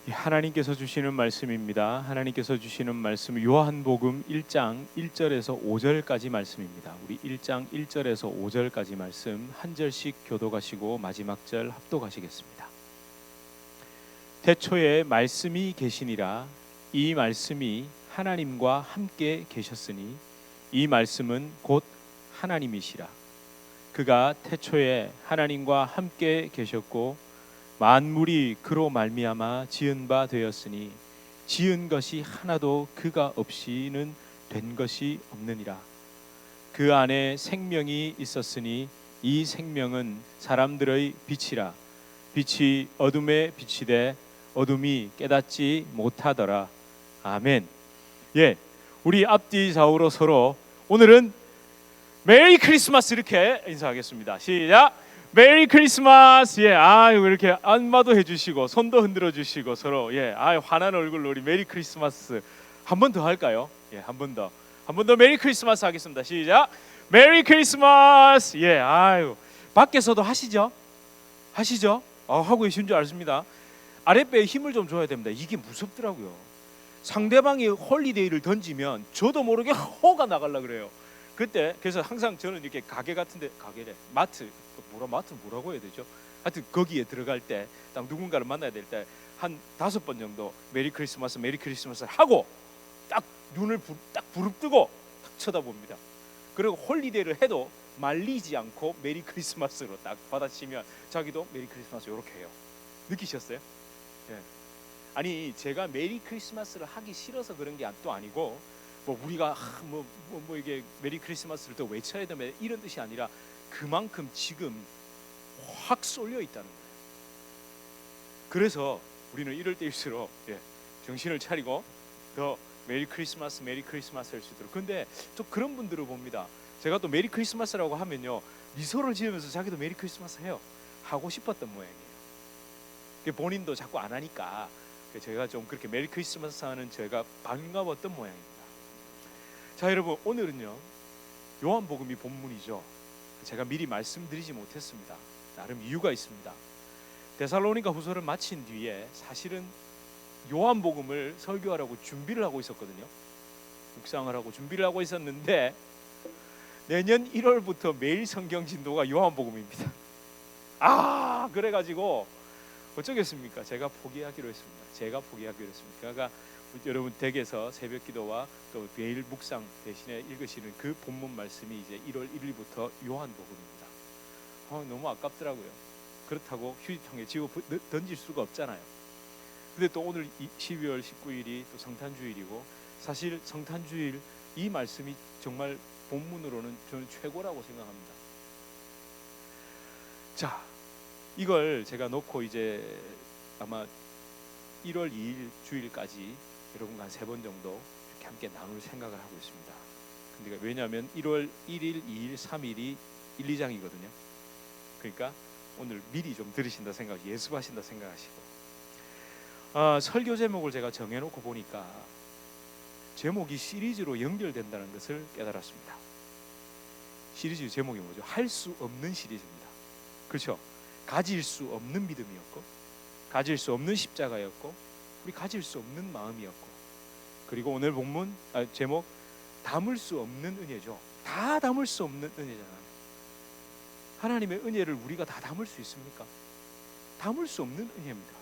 하나님께서 주시는 말씀입니다. 하나님께서 주시는 말씀 요한복음 1장 1절에서 5절까지 말씀입니다. 우리 1장 1절에서 5절까지 말씀 한 절씩 교독하시고 마지막 절 합독하시겠습니다. 태초에 말씀이 계시니라. 이 말씀이 하나님과 함께 계셨으니 이 말씀은 곧 하나님이시라. 그가 태초에 하나님과 함께 계셨고 만물이 그로 말미암아 지은 바 되었으니 지은 것이 하나도 그가 없이는 된 것이 없느니라. 그 안에 생명이 있었으니 이 생명은 사람들의 빛이라. 빛이 어둠에 비치되 어둠이 깨닫지 못하더라. 아멘. 우리 앞뒤 좌우로 서로 오늘은 메리 크리스마스 이렇게 인사하겠습니다. 시작. 메리 크리스마스. 이렇게 안마도 해주시고 손도 흔들어 주시고 서로 환한 얼굴로 우리 메리 크리스마스 한 번 더 할까요? 한 번 더 메리 크리스마스 하겠습니다. 시작. 메리 크리스마스. 밖에서도 하시죠? 하고 계신 줄 알습니다. 아랫배에 힘을 좀 줘야 됩니다. 이게 무섭더라고요. 상대방이 홀리데이를 던지면 저도 모르게 호가 나가려 그래요. 그래서 항상 저는 이렇게 가게 같은데 마트 뭐라고 해야 되죠? 하여튼 거기에 들어갈 때 딱 누군가를 만나야 될 때 한 5번 정도 메리 크리스마스 하고 딱 눈을 딱 부릅뜨고 딱 쳐다봅니다. 그리고 홀리데이를 해도 말리지 않고 메리 크리스마스로 딱 받아치면 자기도 메리 크리스마스 이렇게 해요. 느끼셨어요? 아니 제가 메리 크리스마스를 하기 싫어서 그런 게 또 아니고 우리가 이게 메리 크리스마스를 더 외쳐야 되면 이런 뜻이 아니라 그만큼 지금 확 쏠려 있다는 거예요. 그래서 우리는 이럴 때일수록 정신을 차리고 더 메리 크리스마스 할 수 있도록. 근데 또 그런 분들을 봅니다. 제가 또 메리 크리스마스라고 하면요 미소를 지으면서 자기도 메리 크리스마스 해요. 하고 싶었던 모양이에요. 본인도 자꾸 안 하니까 제가 좀 그렇게 메리 크리스마스 하는 제가 반가웠던 모양입니다. 자 여러분, 오늘은요 요한복음이 본문이죠. 제가 미리 말씀드리지 못했습니다. 나름 이유가 있습니다. 데살로니가 후서를 마친 뒤에 사실은 요한복음을 설교하라고 준비를 하고 있었거든요. 묵상을 하고 준비를 하고 있었는데 내년 1월부터 매일 성경 진도가 요한복음입니다. 그래가지고 어쩌겠습니까? 제가 포기하기로 했습니다. 그러니까 여러분 댁에서 새벽 기도와 또 매일 묵상 대신에 읽으시는 그 본문 말씀이 이제 1월 1일부터 요한복음입니다. 너무 아깝더라고요. 그렇다고 휴지통에 집어 던질 수가 없잖아요. 근데 또 오늘 12월 19일이 또 성탄주일이고 사실 성탄주일 이 말씀이 정말 본문으로는 저는 최고라고 생각합니다. 자, 이걸 제가 놓고 이제 아마 1월 2일 주일까지 여러분과 한 3번 정도 이렇게 함께 나눌 생각을 하고 있습니다. 근데 왜냐하면 1월 1일, 2일, 3일이 1, 2장이거든요. 그러니까 오늘 미리 좀 들으신다 생각, 예습하신다 생각하시고 설교 제목을 제가 정해놓고 보니까 제목이 시리즈로 연결된다는 것을 깨달았습니다. 시리즈 제목이 뭐죠? 할 수 없는 시리즈입니다. 그렇죠? 가질 수 없는 믿음이었고 가질 수 없는 십자가였고 우리 가질 수 없는 마음이었고 그리고 오늘 본문 제목 담을 수 없는 은혜죠. 다 담을 수 없는 은혜잖아요. 하나님의 은혜를 우리가 다 담을 수 있습니까? 담을 수 없는 은혜입니다.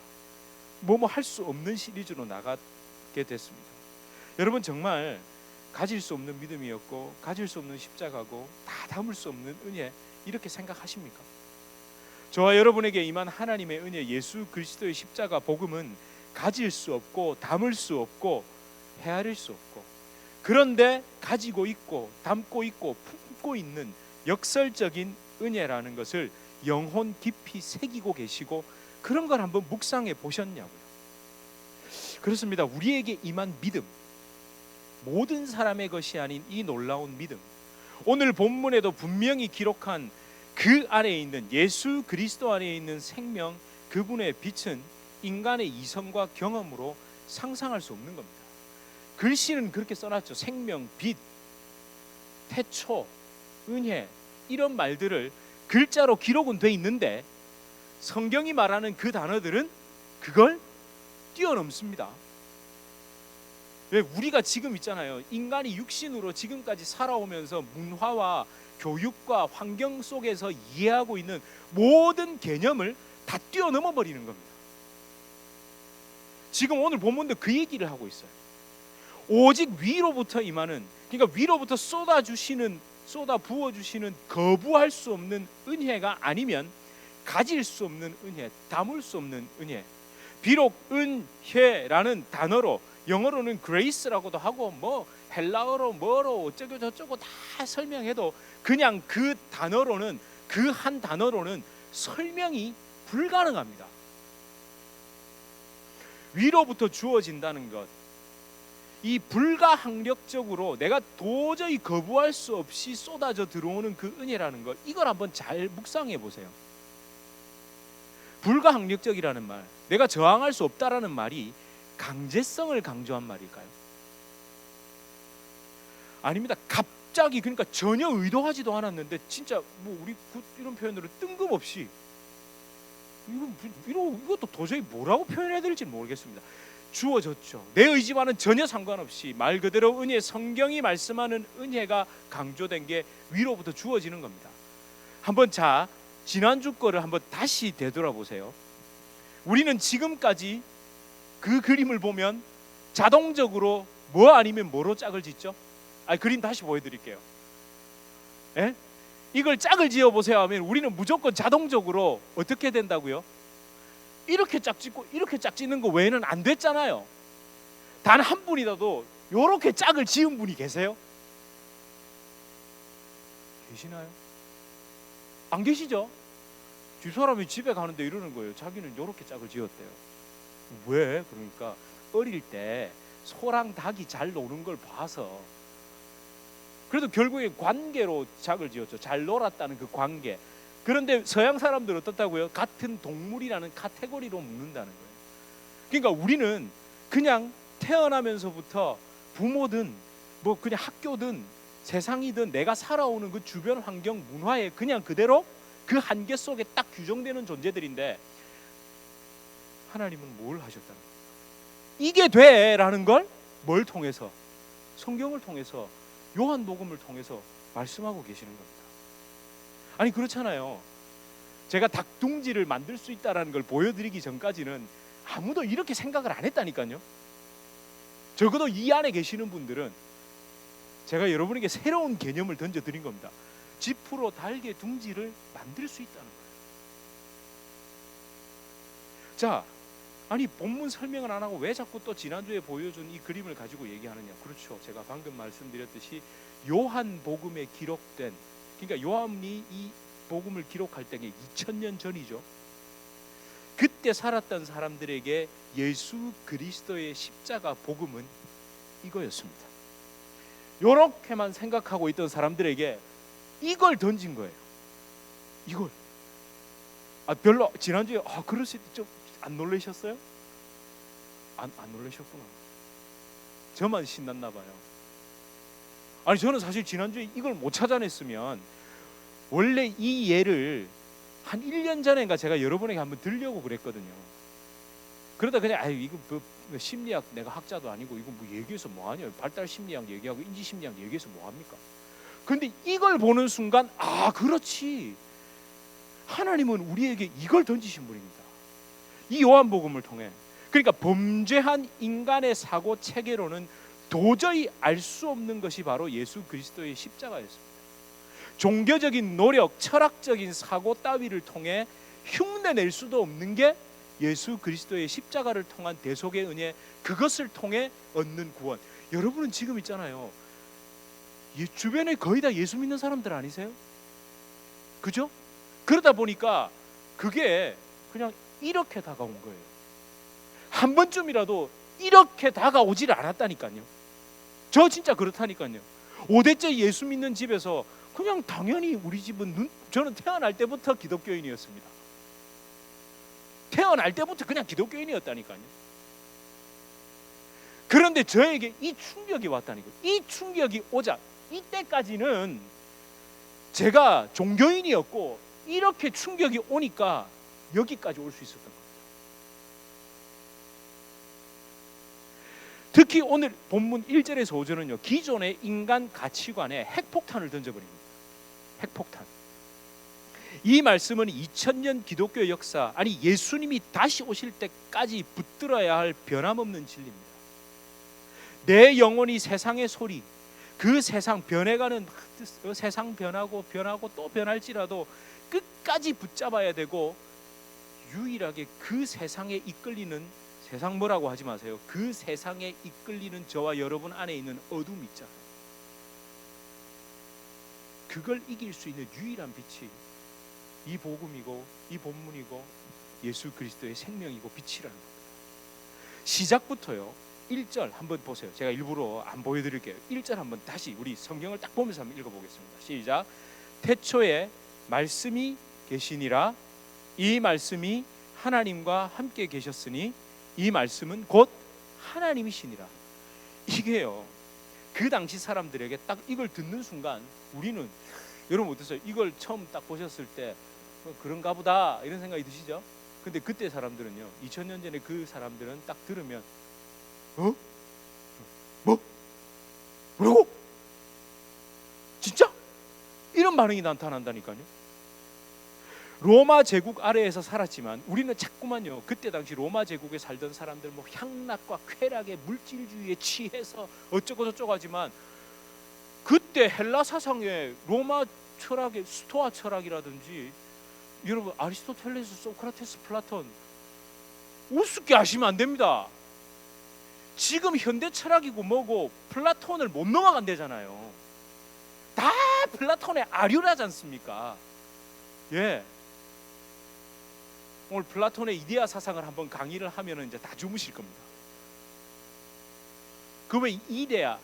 할 수 없는 시리즈로 나가게 됐습니다. 여러분 정말 가질 수 없는 믿음이었고 가질 수 없는 십자가고 다 담을 수 없는 은혜 이렇게 생각하십니까? 저와 여러분에게 임한 하나님의 은혜 예수 그리스도의 십자가 복음은 가질 수 없고 담을 수 없고 헤아릴 수 없고 그런데 가지고 있고 담고 있고 품고 있는 역설적인 은혜라는 것을 영혼 깊이 새기고 계시고 그런 걸 한번 묵상해 보셨냐고요. 그렇습니다. 우리에게 임한 믿음, 모든 사람의 것이 아닌 이 놀라운 믿음, 오늘 본문에도 분명히 기록한 그 안에 있는 예수 그리스도 안에 있는 생명, 그분의 빛은 인간의 이성과 경험으로 상상할 수 없는 겁니다. 글씨는 그렇게 써놨죠. 생명, 빛, 태초, 은혜 이런 말들을 글자로 기록은 돼 있는데 성경이 말하는 그 단어들은 그걸 뛰어넘습니다. 왜? 우리가 지금 있잖아요. 인간이 육신으로 지금까지 살아오면서 문화와 교육과 환경 속에서 이해하고 있는 모든 개념을 다 뛰어넘어 버리는 겁니다. 지금 오늘 본문도 그 얘기를 하고 있어요. 오직 위로부터 임하는, 그러니까 위로부터 쏟아 부어주시는 거부할 수 없는 은혜가 아니면 가질 수 없는 은혜, 담을 수 없는 은혜. 비록 은혜라는 단어로, 영어로는 grace라고도 하고 뭐 헬라어로 뭐로 어쩌고 저쩌고 다 설명해도 그냥 그 단어로는, 그 한 단어로는 설명이 불가능합니다. 위로부터 주어진다는 것, 이 불가항력적으로 내가 도저히 거부할 수 없이 쏟아져 들어오는 그 은혜라는 것, 이걸 한번 잘 묵상해 보세요. 불가항력적이라는 말, 내가 저항할 수 없다라는 말이 강제성을 강조한 말일까요? 아닙니다. 갑자기, 그러니까 전혀 의도하지도 않았는데 진짜 뭐 우리 이런 표현으로 뜬금없이 이것도 도저히 뭐라고 표현해야 될지 모르겠습니다. 주어졌죠. 내 의지와는 전혀 상관없이 말 그대로 은혜, 성경이 말씀하는 은혜가 강조된 게 위로부터 주어지는 겁니다. 한번 지난주 거를 한번 다시 되돌아보세요. 우리는 지금까지 그 그림을 보면 자동적으로 뭐 아니면 뭐로 짝을 짓죠? 그림 다시 보여드릴게요. 예? 이걸 짝을 지어보세요 하면 우리는 무조건 자동적으로 어떻게 된다고요? 이렇게 짝 짓고 이렇게 짝 짓는 거 외에는 안 됐잖아요. 단 한 분이라도 이렇게 짝을 지은 분이 계세요? 계시나요? 안 계시죠? 뒷사람이 집에 가는데 이러는 거예요. 자기는 이렇게 짝을 지었대요. 왜? 그러니까 어릴 때 소랑 닭이 잘 노는 걸 봐서, 그래도 결국에 관계로 짝을 지었죠. 잘 놀았다는 그 관계. 그런데 서양 사람들 어떻다고요? 같은 동물이라는 카테고리로 묶는다는 거예요. 그러니까 우리는 그냥 태어나면서부터 부모든 뭐 그냥 학교든 세상이든 내가 살아오는 그 주변 환경 문화에 그냥 그대로 그 한계 속에 딱 규정되는 존재들인데, 하나님은 뭘 하셨다는 거예요? 이게 돼라는 걸 뭘 통해서? 성경을 통해서, 요한복음을 통해서 말씀하고 계시는 겁니다. 아니 그렇잖아요. 제가 닭둥지를 만들 수 있다라는 걸 보여드리기 전까지는 아무도 이렇게 생각을 안 했다니까요. 적어도 이 안에 계시는 분들은 제가 여러분에게 새로운 개념을 던져드린 겁니다. 지프로 달개 둥지를 만들 수 있다는 거예요. 자, 아니 본문 설명을 안 하고 왜 자꾸 또 지난주에 보여준 이 그림을 가지고 얘기하느냐? 그렇죠. 제가 방금 말씀드렸듯이 요한복음에 기록된, 그러니까 요한이 이 복음을 기록할 때가 2000년 전이죠. 그때 살았던 사람들에게 예수 그리스도의 십자가 복음은 이거였습니다. 요렇게만 생각하고 있던 사람들에게 이걸 던진 거예요. 이걸. 별로 지난주에 그럴 수 좀 안 놀라셨어요? 안 놀라셨구나. 저만 신났나 봐요. 아니 저는 사실 지난주에 이걸 못 찾아냈으면 원래 이 예를 한 1년 전인가 제가 여러분에게 한번 들려고 그랬거든요. 그러다 그냥 이거 뭐 심리학, 내가 학자도 아니고 이거 뭐 얘기해서 뭐하냐, 발달 심리학 얘기하고 인지 심리학 얘기해서 뭐합니까? 근데 이걸 보는 순간 그렇지, 하나님은 우리에게 이걸 던지신 분입니다. 이 요한복음을 통해. 그러니까 범죄한 인간의 사고 체계로는 도저히 알 수 없는 것이 바로 예수 그리스도의 십자가였습니다. 종교적인 노력, 철학적인 사고 따위를 통해 흉내낼 수도 없는 게 예수 그리스도의 십자가를 통한 대속의 은혜, 그것을 통해 얻는 구원. 여러분은 지금 있잖아요, 주변에 거의 다 예수 믿는 사람들 아니세요? 그죠? 그러다 보니까 그게 그냥 이렇게 다가온 거예요. 한 번쯤이라도 이렇게 다가오지를 않았다니까요. 저 진짜 그렇다니까요. 5대째 예수 믿는 집에서 그냥 당연히 우리 집은 저는 태어날 때부터 기독교인이었습니다. 태어날 때부터 그냥 기독교인이었다니까요. 그런데 저에게 이 충격이 왔다니까요. 이 충격이 오자 이때까지는 제가 종교인이었고, 이렇게 충격이 오니까 여기까지 올 수 있었던 겁니다. 특히 오늘 본문 1절에서 5절은요, 기존의 인간 가치관에 핵폭탄을 던져버립니다. 핵폭탄. 이 말씀은 2000년 기독교 역사, 아니 예수님이 다시 오실 때까지 붙들어야 할 변함없는 진리입니다. 내 영혼이 세상의 소리, 그 세상 변해가는, 세상 변하고 또 변할지라도 끝까지 붙잡아야 되고, 유일하게 그 세상에 이끌리는, 세상 뭐라고 하지 마세요, 그 세상에 이끌리는 저와 여러분 안에 있는 어둠 있잖아요. 그걸 이길 수 있는 유일한 빛이 이 복음이고 이 본문이고 예수 그리스도의 생명이고 빛이라는 겁니다. 시작부터요, 1절 한번 보세요. 제가 일부러 안 보여드릴게요. 1절 한번 다시 우리 성경을 딱 보면서 한번 읽어보겠습니다. 시작. 태초에 말씀이 계시니라. 이 말씀이 하나님과 함께 계셨으니 이 말씀은 곧 하나님이시니라. 이게요, 그 당시 사람들에게 딱 이걸 듣는 순간 우리는, 여러분 어떠세요? 이걸 처음 딱 보셨을 때 그런가 보다 이런 생각이 드시죠? 근데 그때 사람들은요, 2000년 전에 그 사람들은 딱 들으면 뭐라고? 진짜? 이런 반응이 나타난다니까요. 로마 제국 아래에서 살았지만 우리는 자꾸만요, 그때 당시 로마 제국에 살던 사람들 뭐 향락과 쾌락의 물질주의에 취해서 어쩌고 저쩌고 하지만, 그때 헬라 사상의 로마 철학의 스토아 철학이라든지, 여러분 아리스토텔레스, 소크라테스, 플라톤 우습게 아시면 안 됩니다. 지금 현대 철학이고 뭐고 플라톤을 못 넘어간대잖아요. 다 플라톤의 아류라지 않습니까? 예. 오늘 플라톤의 이데아 사상을 한번 강의를 하면은 이제 다 주무실 겁니다. 그 왜 이데아,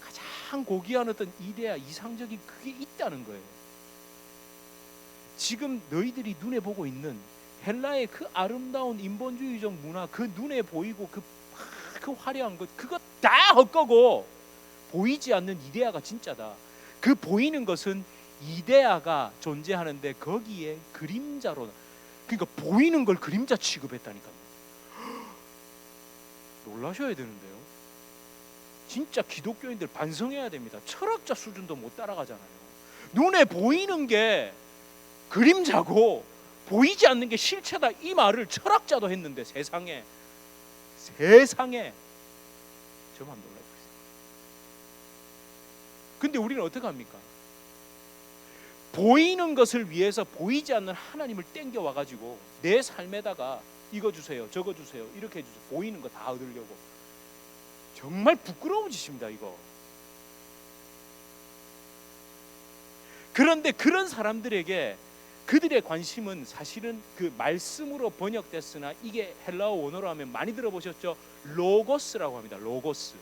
가장 고귀한 어떤 이데아, 이상적인 그게 있다는 거예요. 지금 너희들이 눈에 보고 있는 헬라의 그 아름다운 인본주의적 문화, 그 눈에 보이고 그 화려한 것, 그거 다 헛거고 보이지 않는 이데아가 진짜다. 그 보이는 것은 이데아가 존재하는데 거기에 그림자로, 그러니까 보이는 걸 그림자 취급했다니까요. 놀라셔야 되는데요. 진짜 기독교인들 반성해야 됩니다. 철학자 수준도 못 따라가잖아요. 눈에 보이는 게 그림자고 보이지 않는 게 실체다, 이 말을 철학자도 했는데 세상에 저만 놀라고 있어요. 근데 우리는 어떻게 합니까? 보이는 것을 위해서 보이지 않는 하나님을 땡겨와 가지고 내 삶에다가 이거 주세요, 저거 주세요, 이렇게 해주세요, 보이는 거 다 얻으려고. 정말 부끄러운 짓입니다, 이거. 그런데 그런 사람들에게 그들의 관심은 사실은 그 말씀으로 번역됐으나, 이게 헬라어 원어로 하면 많이 들어보셨죠? 로고스라고 합니다. 로고스.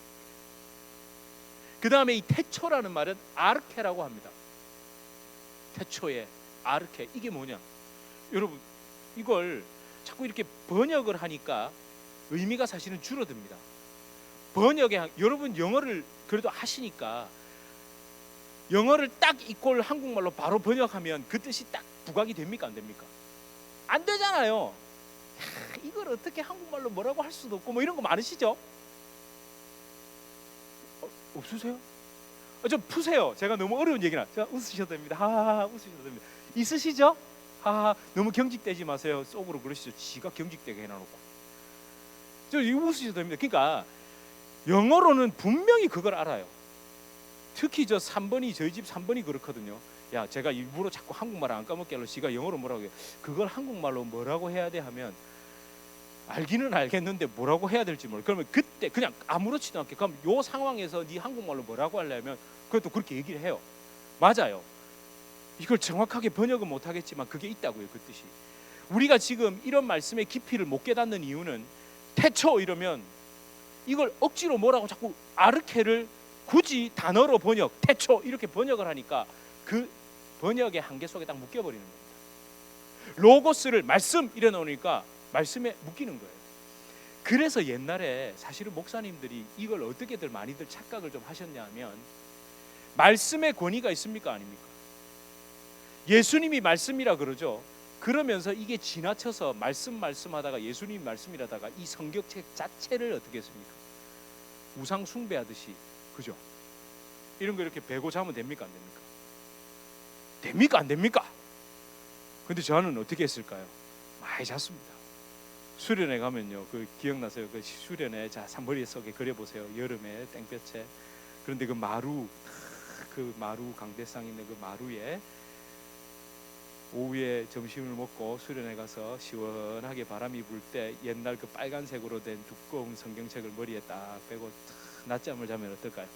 그 다음에 이 태초라는 말은 아르케라고 합니다. 태초에 아르케, 이게 뭐냐? 여러분 이걸 자꾸 이렇게 번역을 하니까 의미가 사실은 줄어듭니다. 번역에, 여러분 영어를 그래도 하시니까 영어를 딱 이꼴 한국말로 바로 번역하면 그 뜻이 딱 부각이 됩니까, 안 됩니까? 안 되잖아요. 이걸 어떻게 한국말로 뭐라고 할 수도 없고 뭐 이런 거 많으시죠? 없으세요? 좀 푸세요. 제가 너무 어려운 얘기나. 제가 웃으셔도 됩니다. 하하, 웃으셔도 됩니다. 있으시죠? 하하, 너무 경직되지 마세요. 속으로 그러시죠. 지가 경직되게 해놔놓고. 저 이거 웃으셔도 됩니다. 그러니까 영어로는 분명히 그걸 알아요. 특히 저 3번이, 저희 집 3번이 그렇거든요. 야, 제가 일부러 자꾸 한국말 안 까먹게 하려고 지가 영어로 뭐라고 해요. 그걸 한국말로 뭐라고 해야 돼 하면 알기는 알겠는데 뭐라고 해야 될지 모르. 그러면 그때 그냥 아무렇지도 않게, 그럼 요 상황에서 네 한국말로 뭐라고 하려면 그것도 그렇게 얘기를 해요. 맞아요. 이걸 정확하게 번역은 못하겠지만 그게 있다고요, 그 뜻이. 우리가 지금 이런 말씀의 깊이를 못 깨닫는 이유는, 태초 이러면 이걸 억지로 뭐라고 자꾸 아르케를 굳이 단어로 번역, 태초 이렇게 번역을 하니까 그 번역의 한계 속에 딱 묶여버리는 겁니다. 로고스를 말씀 이래 놓으니까 말씀에 묶이는 거예요. 그래서 옛날에 사실은 목사님들이 이걸 어떻게들 많이들 착각을 좀 하셨냐 하면, 말씀의 권위가 있습니까, 아닙니까? 예수님이 말씀이라 그러죠. 그러면서 이게 지나쳐서 말씀하다가 예수님 말씀이라다가 이 성경책 자체를 어떻게 했습니까? 우상 숭배하듯이, 그죠? 이런 거 이렇게 베고 자면 됩니까 안 됩니까? 됩니까 안 됩니까? 근데 저는 어떻게 했을까요? 많이 잤습니다. 수련회 가면요, 그 기억나세요? 그 수련회, 자 머릿 속에 그려보세요. 여름에 땡볕에, 그런데 그 마루 강대상 있는 그 마루에 오후에 점심을 먹고 수련회 가서 시원하게 바람이 불 때 옛날 그 빨간색으로 된 두꺼운 성경책을 머리에 딱 빼고 낮잠을 자면 어떨까요?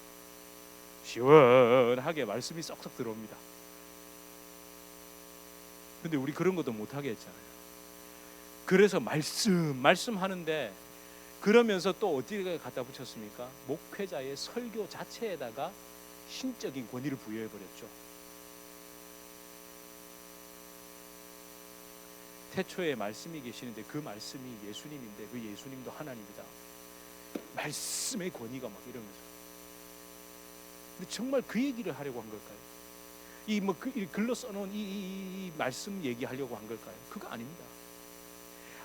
시원하게 말씀이 쏙쏙 들어옵니다. 근데 우리 그런 것도 못하게 했잖아요. 그래서 말씀하는데, 그러면서 또 어디에 갖다 붙였습니까? 목회자의 설교 자체에다가 신적인 권위를 부여해버렸죠. 태초에 말씀이 계시는데 그 말씀이 예수님인데 그 예수님도 하나님이다. 말씀의 권위가 막 이러면서. 근데 정말 그 얘기를 하려고 한 걸까요? 이 글로 써놓은 이 말씀 얘기하려고 한 걸까요? 그거 아닙니다.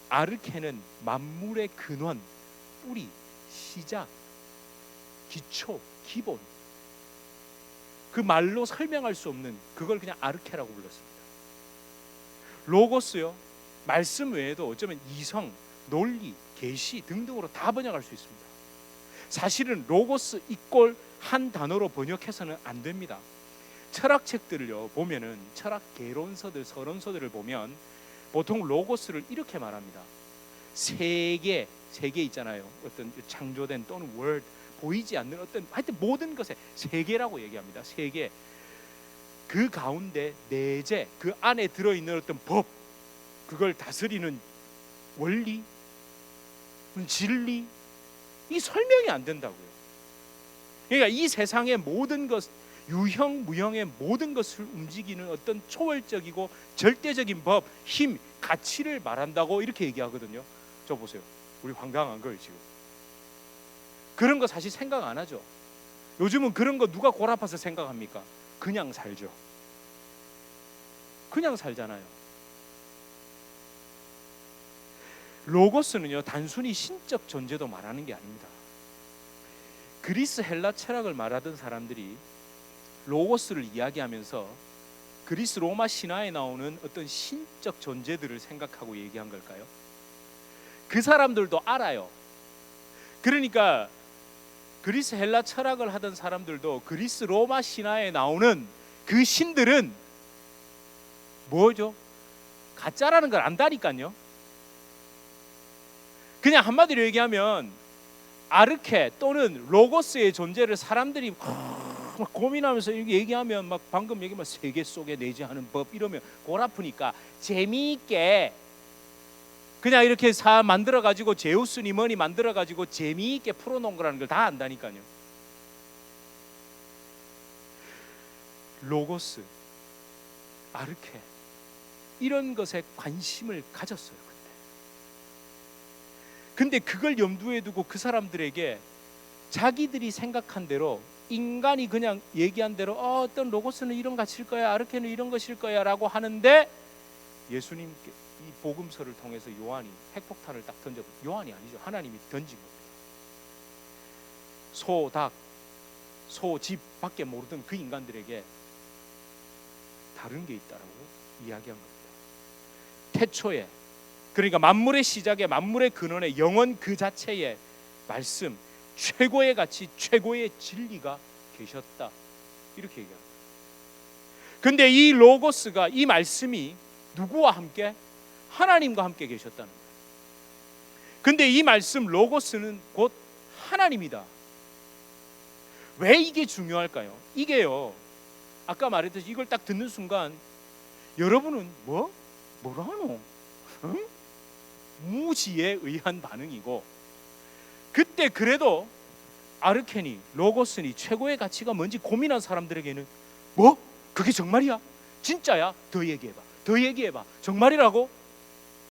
아르케는 만물의 근원, 뿌리, 시작, 기초, 기본, 그 말로 설명할 수 없는 그걸 그냥 아르케라고 불렀습니다. 로고스요, 말씀 외에도 어쩌면 이성, 논리, 계시 등등으로 다 번역할 수 있습니다. 사실은 로고스 이꼴 한 단어로 번역해서는 안 됩니다. 철학책들을요 보면은, 철학 개론서들, 서론서들을 보면 보통 로고스를 이렇게 말합니다. 세계 있잖아요. 어떤 창조된 또는 월드, 보이지 않는 어떤 하여튼 모든 것에 세계라고 얘기합니다. 세계, 그 가운데 내재, 그 안에 들어있는 어떤 법, 그걸 다스리는 원리, 진리, 이 설명이 안 된다고요. 그러니까 이 세상의 모든 것, 유형 무형의 모든 것을 움직이는 어떤 초월적이고 절대적인 법, 힘, 가치를 말한다고 이렇게 얘기하거든요. 저 보세요, 우리 황당한 거예요 지금. 그런 거 사실 생각 안 하죠. 요즘은 그런 거 누가 골 아파서 생각합니까? 그냥 살죠. 그냥 살잖아요. 로고스는요 단순히 신적 존재도 말하는 게 아닙니다. 그리스 헬라 철학을 말하던 사람들이 로고스를 이야기하면서 그리스 로마 신화에 나오는 어떤 신적 존재들을 생각하고 얘기한 걸까요? 그 사람들도 알아요. 그러니까 그리스 헬라 철학을 하던 사람들도 그리스 로마 신화에 나오는 그 신들은 뭐죠? 가짜라는 걸 안다니까요. 그냥 한마디로 얘기하면 아르케 또는 로고스의 존재를 사람들이 막 고민하면서 이렇게 얘기하면, 막 방금 얘기한 세계 속에 내재하는 법 이러면 골 아프니까 재미있게 그냥 이렇게 만들어 가지고 제우스니 뭐니 만들어 가지고 재미있게 풀어놓은 거라는 걸 다 안다니까요. 로고스, 아르케 이런 것에 관심을 가졌어요 그때. 근데 그걸 염두에 두고 그 사람들에게 자기들이 생각한 대로, 인간이 그냥 얘기한 대로 어떤 로고스는 이런 가치일 거야, 아르케는 이런 것일 거야 라고 하는데, 예수님께 이 복음서를 통해서 요한이 핵폭탄을 딱 던져, 요한이 아니죠, 하나님이 던진 겁니다. 소, 닭, 소, 집 밖에 모르던 그 인간들에게 다른 게 있다라고 이야기한 겁니다. 태초에, 그러니까 만물의 시작에, 만물의 근원에, 영원 그 자체에 말씀, 최고의 가치, 최고의 진리가 계셨다, 이렇게 얘기합니다. 근데 이 로고스가, 이 말씀이 누구와 함께? 하나님과 함께 계셨다는 거예요. 근데 이 말씀 로고스는 곧 하나님이다. 왜 이게 중요할까요? 이게요, 아까 말했듯이 이걸 딱 듣는 순간 여러분은 뭐라노? 응? 무지에 의한 반응이고, 그때 그래도 아르케니, 로고스니 최고의 가치가 뭔지 고민한 사람들에게는 그게 정말이야? 진짜야? 더 얘기해봐. 정말이라고?